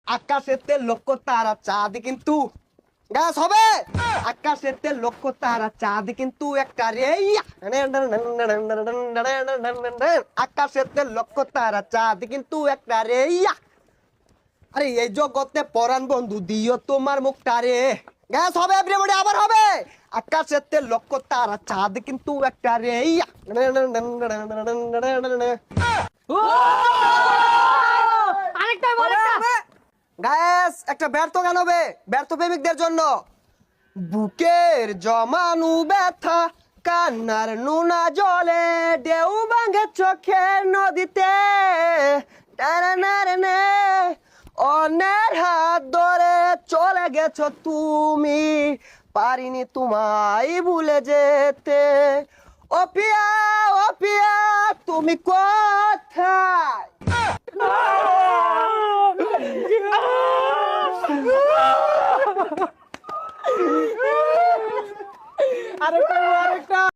আকাশেতে লক্ষ তারা চাঁদ কিন্তু গাছ হবে। আকাশেতে লক্ষ তারা চাঁদ কিন্তু একটা রে আকাশেতে লক্ষ তারা চাঁদ কিন্তু একটা রে আরে এই জগতে পরাণ বন্ধু দিও তোমার মুখটা রে। গ্যাস হবে এভরিবডি, আবার হবে। আকাশেতে লক্ষ তারা চাঁদ কিন্তু একটা রে আরেকটা আরেকটা গ্যাস একটা ব্যর্থ গান হবে ব্যর্থ প্রেমিকদের জন্য। বুকের জমানু ব্যথা কান্নার নুনা জলে ঢেউ ভাঙে চোখের নদীতে টানানারানে অন্যের হাত ধরে চলে গেছো তুমি, পারিনি তোমায় ভুলে যেতে। ও পিয়া তুমি কোথায়? আরেকটা আরেকটা